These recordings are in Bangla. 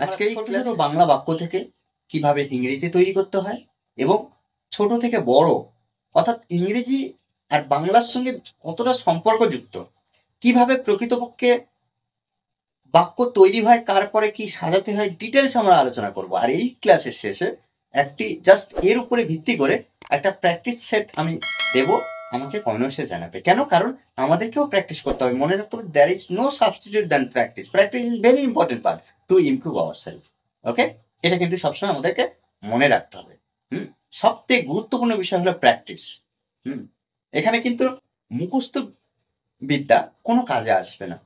আজকের এই ক্লাসে বাংলা বাক্য থেকে কিভাবে ইংরেজি তৈরি করতে হয় এবং ছোট থেকে বড় অর্থাৎ ইংরেজি আর বাংলার সঙ্গে কতটা সম্পর্কযুক্ত, কিভাবে প্রকৃতপক্ষে বাক্য তৈরি হয়, তারপরে কি সাজাতে হয়, ডিটেলস আমরা আলোচনা করব। আর এই ক্লাসের শেষে একটি জাস্ট এর উপরে ভিত্তি করে একটা প্র্যাকটিস সেট আমি দেব, আমাকে কমেন্টে জানাবে। কেন? কারণ আমাদেরকেও প্র্যাকটিস করতে হবে। মনে রাখতে হবে, there is no substitute than practice. Practice is very important part to improve our self. Okay, এটা কিন্তু সবসময় আমাদেরকে মনে রাখতে হবে। সবথেকে গুরুত্বপূর্ণ বিষয় হলো প্র্যাকটিস। এখানে কিন্তু মুখস্থ বিদ্যা কোনো কাজে আসবে না।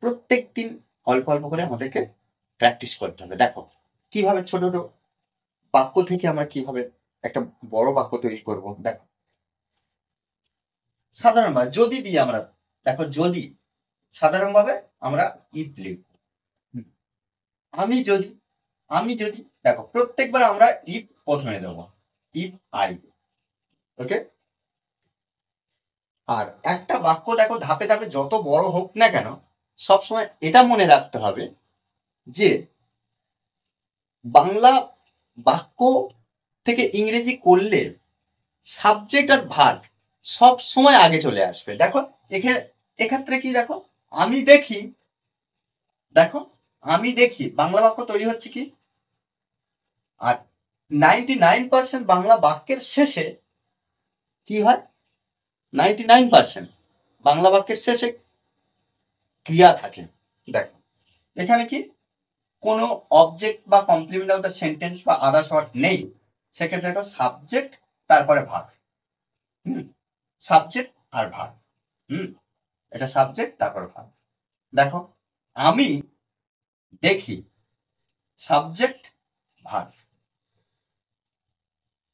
প্রত্যেক দিন অল্প অল্প করে আমাদেরকে প্র্যাকটিস করতে হবে। দেখো কিভাবে ছোট ছোট বাক্য থেকে আমরা কিভাবে একটা বড় বাক্য তৈরি করব। দেখো সাধারণভাবে যদি দিয়ে আমরা, দেখো যদি সাধারণভাবে আমরা ইফ লিখব। আমি যদি, আমি যদি, দেখো প্রত্যেকবার আমরা ইফ প্রথমে দেবো, ইফ আই। ওকে, আর একটা বাক্য দেখো ধাপে ধাপে যত বড় হোক না কেন, সবসময় এটা মনে রাখতে হবে যে বাংলা বাক্য থেকে ইংরেজি করলে সাবজেক্ট আর ভার্ব সব সময় আগে চলে আসবে। দেখো এক্ষেত্রে কি, দেখো আমি দেখি, দেখো আমি দেখি বাংলা বাক্য তৈরি হচ্ছে কি, আর 99% বাংলা বাক্যের শেষে কি হয়, 99% বাংলা বাক্যের শেষে ক্রিয়া থাকে। দেখো এখানে কি কোনো অবজেক্ট বা কমপ্লিমেন্ট অফ দ্য সেন্টেন্স বা আদার্স ওয়ার্ড নেই, সেক্ষেত্রে একটা সাবজেক্ট তারপরে ভার্ব। সাবজেক্ট আর ভার্ব, এটা সাবজেক্ট তারপর ভার্ব। দেখো আমি দেখি, সাবজেক্ট ভার্ব।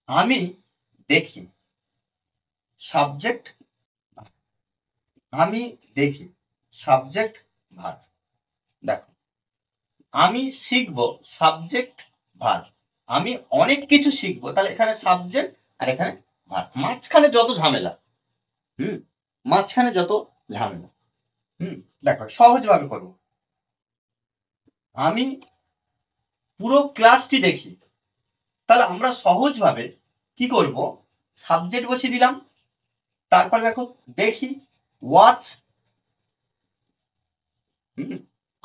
আমি দেখি, সাবজেক্ট, আমি দেখি, সাবজেক্ট ভার্ব। দেখো আমি শিখবো, সাবজেক্ট ভার্ব। আমি অনেক কিছু শিখবো, তাহলে এখানে সাবজেক্ট আর এখানে ভার্ব। মাঝখানে যত ঝামেলা, মাঝখানে যত ঝামেলা, দেখো সহজভাবে করবো। আমি পুরো ক্লাসটি দেখি, তাহলে আমরা সহজভাবে কি করব, সাবজেক্ট বসিয়ে দিলাম, তারপর দেখো দেখি, ওয়াচ,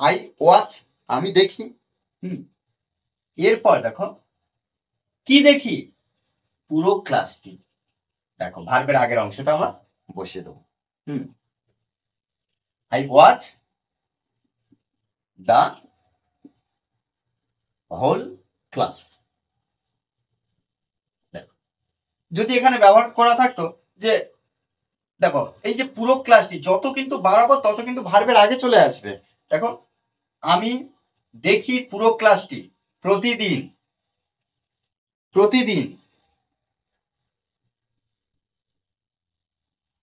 আই ওয়াচ, আমি দেখি। এরপর দেখো কি দেখি, পুরো ক্লাসটি। দেখো ভার্বের আগের অংশটা আমরা বসিয়ে দেবো। I watch the whole class. দেখো যদি এখানে ব্যবহার করা থাকতো যে, দেখো এই যে পুরো ক্লাসটি যত কিন্তু বাড়াবো তত কিন্তু ভার্বের আগে চলে আসবে। দেখো আমি দেখি পুরো ক্লাসটি প্রতিদিন, প্রতিদিন,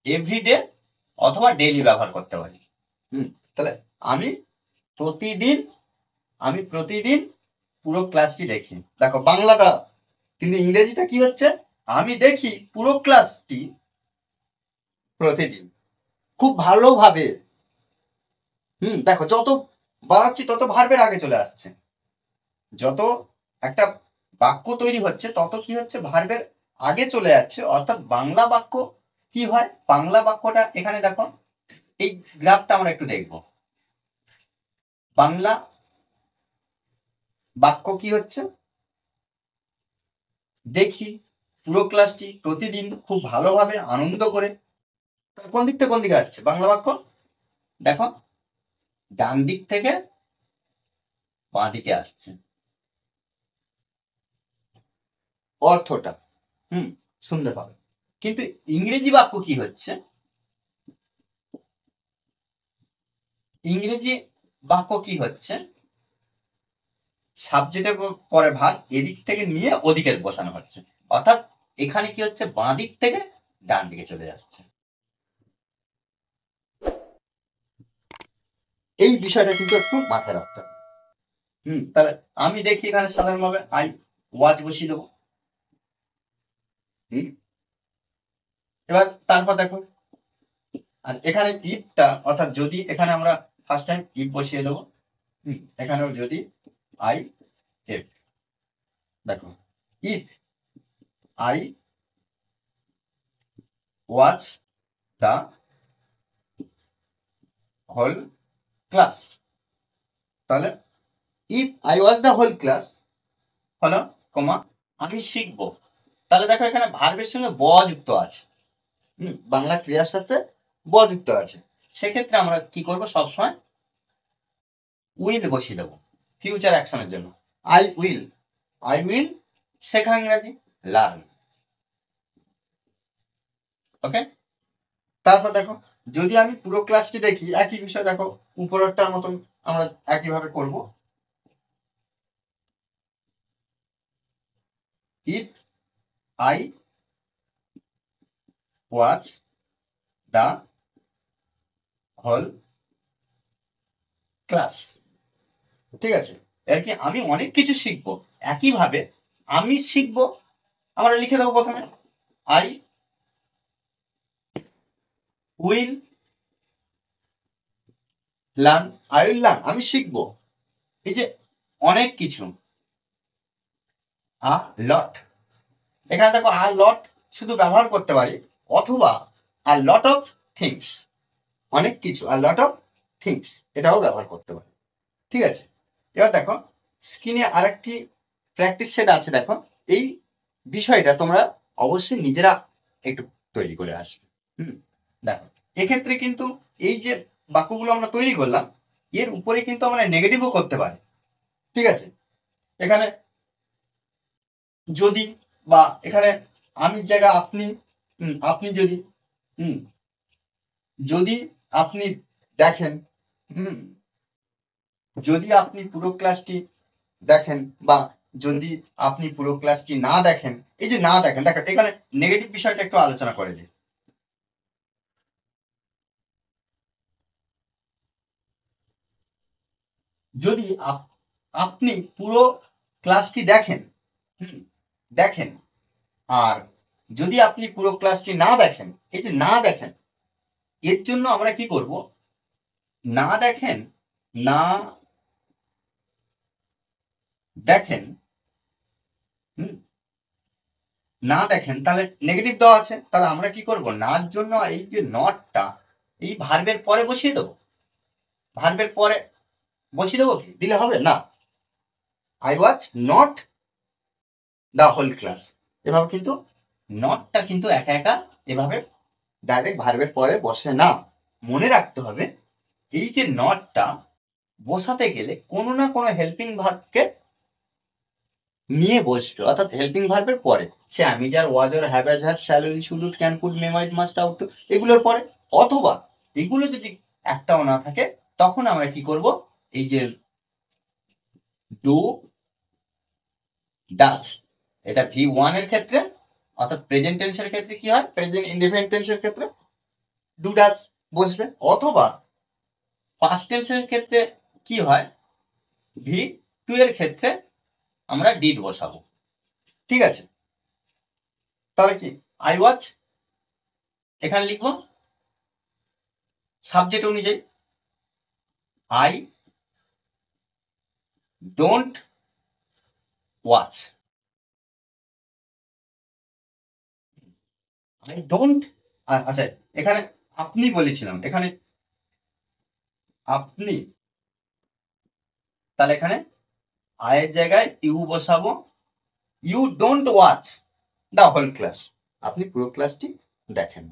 এভরিডে অথবা ডেইলি ব্যবহার করতে পারি। তাহলে আমি প্রতিদিন, আমি প্রতিদিন পুরো ক্লাসটি দেখি। দেখো বাংলাটা কিন্তু, ইংরেজিটা কি হচ্ছে, আমি দেখি পুরো ক্লাসটি প্রতিদিন। খুব ভালোভাবে, দেখো যত বাড়াচ্ছি তত ভার্বের আগে চলে আসছে। যত একটা বাক্য তৈরি হচ্ছে তত কি হচ্ছে, ভার্বের আগে চলে যাচ্ছে। অর্থাৎ বাংলা বাক্য কি হয়, বাংলা বাক্যটা এখানে দেখো এই গ্রাফটা আমরা একটু দেখব। বাংলা বাক্য কি হচ্ছে, দেখি পুরো ক্লাসটি প্রতিদিন খুব ভালোভাবে আনন্দ করে। কোন দিক থেকে কোন দিকে আসছে বাংলা বাক্য, দেখো ডান দিক থেকে বাঁ দিকে আসছে অর্থটা, সুন্দর পাবে। কিন্তু ইংরেজি বাক্য কি হচ্ছে, ইংরেজি বাক্য কি হচ্ছে, সাবজেক্টের পরে ভাগ এদিক থেকে নিয়ে ওদিকে বসানো হচ্ছে। অর্থাৎ এখানে কি হচ্ছে, বাঁ দিক থেকে ডান দিকে চলে যাচ্ছে। এই বিষয়টা কিন্তু একটু মাথায় রাখতে হবে। তাহলে আমি দেখি এখানে সাধারণভাবে আই ওয়াচ বসিয়ে দেবো। এবার তারপর দেখো, আর এখানে ইফটা অর্থাৎ যদি, এখানে আমরা ফার্স্ট টাইম ইফ বসিয়ে দেবো। এখানেও যদি, আই এফ। দেখো, if I watch the whole class, তাহলে if I watch the whole class হলো কমা আমি শিখবো। তাহলে দেখো এখানে ভার্বের সঙ্গে ব যুক্ত আছে, বাংলা ক্রিয়ার সাথে ব যুক্ত আছে। সেক্ষেত্রে আমরা কি করবো, সবসময় উইল বসিয়ে দেবো ফিউচার অ্যাকশনের জন্য। আই উইল, আই উইল শেখা ইংরাজি, লার্ন। ওকে, তারপর দেখো যদি আমি পুরো ক্লাসটি দেখি একই বিষয়, দেখো উপরেরটার মতন আমরা একইভাবে করব। If I watch the whole class, ঠিক আছে। এর কি আমি অনেক কিছু শিখবো, একইভাবে আমি শিখবো, আমরা লিখে দেবো প্রথমে I will learn, I will learn আমি শিখবো। এই যে অনেক কিছু, আ লট, এখানে দেখো আ লট শুধু ব্যবহার করতে পারি, অথবা আ লট অফ থিংস, অনেক কিছু, আ লট অফ থিংস এটাও ব্যবহার করতে পারি, ঠিক আছে। এবার দেখো স্ক্রিনে আরেকটি প্র্যাকটিস সেট আছে, দেখো এই বিষয়টা তোমরা অবশ্যই নিজেরা একটু তৈরি করে আসবে। দেখো এক্ষেত্রে কিন্তু এই যে বাক্যগুলো আমরা তৈরি করলাম এর উপরে কিন্তু আমরা নেগেটিভও করতে পারি, ঠিক আছে। এখানে যদি, বা এখানে আমি জায়গা আপনি, আপনি যদি, যদি আপনি দেখেন, যদি আপনি পুরো ক্লাসটি দেখেন, বা যদি আপনি পুরো ক্লাসটি না দেখেন, এই যে না দেখেন, দেখো এখানে নেগেটিভ বিষয়টা একটু আলোচনা করে দিই। যদি আপনি পুরো ক্লাসটি দেখেন, দেখেন, আর যদি আপনি পুরো ক্লাসটি না দেখেন, এই যে না দেখেন এর জন্য আমরা কি করব, না দেখেন, না দেখেন, না দেখেন, তাহলে নেগেটিভ দেওয়া আছে, তাহলে আমরা কি করব, নার জন্য এই যে নটটা এই ভার্বের পরে বসিয়ে দেবো, ভার্বের পরে বসিয়ে দেবো, কি দিলে হবে না, I watch not the whole class, এভাবে কিন্তু নটটা কিন্তু একা একা এভাবে ডাইরেক্ট ভার্বের পরে বসে না। মনে রাখতে হবে এই যে নটটা বসাতে গেলে কোনো না কোনো হেল্পিং ভার্বকে নিয়ে বসবে, অর্থাৎ হেল্পিং ভার্বের পরে, সে আমি যার was are have has had shall will should would can could may might must ought এগুলোর পরে, অথবা এগুলো যদি একটাও না থাকে তখন আমরা কি করব, এই যে ডু ডাচ, এটা V1 এর ক্ষেত্রে, অর্থাৎ প্রেজেন্ট টেন্সের ক্ষেত্রে কি হয়, প্রেজেন্ট ইনডিফিনিট টেন্সের ক্ষেত্রে ডু ডাচ বসবে, অথবা পাস্ট টেন্সের ক্ষেত্রে কি হয়, V2 এর ক্ষেত্রে আমরা ডিড বসাবো, ঠিক আছে। তাহলে কি আই ওয়াচ এখানে লিখবো সাবজেক্ট অনুযায়ী, I don't watch, I don't, আচ্ছা এখানে আপনি বলেছিলাম, এখানে আপনি, তাহলে এখানে আয়ের জায়গায় ইউ বসাবো, you don't watch the whole class, আপনি পুরো ক্লাসটি দেখেন।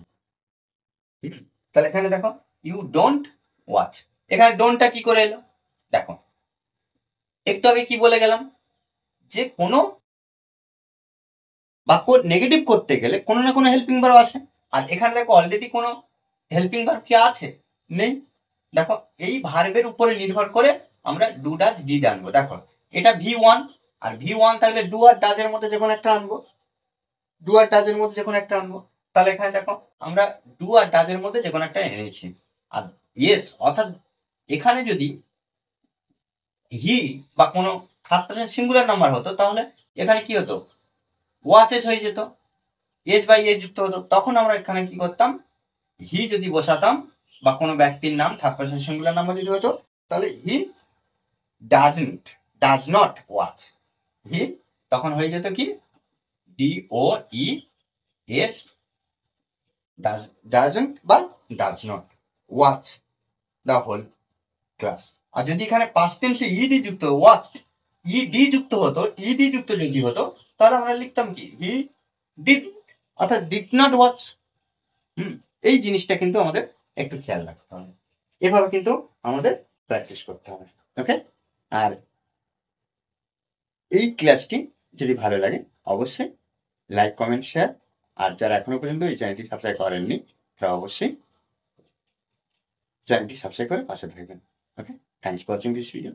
তাহলে এখানে দেখো ইউ ডোন্ট ওয়াচ, এখানে ডোন্টটা কি করে এলো, দেখো একটু আগে কি বলে গেলাম, যে কোনো বাক্য নেগেটিভ করতে গেলে কোনো না কোনো হেল্পিং ভার্ব আসে, আর এখানে দেখো অলরেডি কোনো হেল্পিং ভার্ব কি আছে, নেই। দেখো এই ভার্বের উপরে নির্ভর করে আমরা ডু ডাজ ডিড আনবো, দেখো এটা V1, আর V1 থাকলে ডু আর ডাজের মধ্যে যে কোনো একটা আনবো, ডু আর ডাজের মধ্যে যে কোনো একটা আনবো, তাহলে এখানে দেখো আমরা ডু আর ডাজের মধ্যে যে কোনো একটা এনেছি। আর ইয়েস, অর্থাৎ এখানে যদি হি বা কোনো থার্ড পারসন সিঙ্গুলার নাম্বার হতো তাহলে এখানে কি হতো, ওয়াচেস হয়ে যেত, এস বাই এস যুক্ত হতো, তখন আমরা এখানে কি করতাম, হি যদি বসাতাম বা কোনো ব্যক্তির নাম থার্ড পারসন সিঙ্গুলার নাম্বার যদি হতো তাহলে he doesn't does not watch, he তখন হয়ে যেত কি DOES, ডাজন্ট বা does not watch the whole class. আর যদি এখানে পাস্ট টেন্সে ইডি যুক্ত ওয়াচড ইডি যুক্ত হতো, ইডি যুক্ত যদি হতো, তাহলে আমরা লিখতাম কি হি ডিড, অর্থাৎ ডিড নট ওয়াচ। এই জিনিসটা কিন্তু আমাদের একটু খেয়াল রাখতে হবে, এভাবে কিন্তু আমাদের প্র্যাকটিস করতে হবে। ওকে, আর এই ক্লাসটি যদি ভালো লাগে অবশ্যই লাইক, কমেন্ট, শেয়ার, আর যারা এখনো পর্যন্ত এই চ্যানেলটি সাবস্ক্রাইব করেননি তারা অবশ্যই চ্যানেলটি সাবস্ক্রাইব করে পাশে থাকবেন। Okay, thanks for watching this video.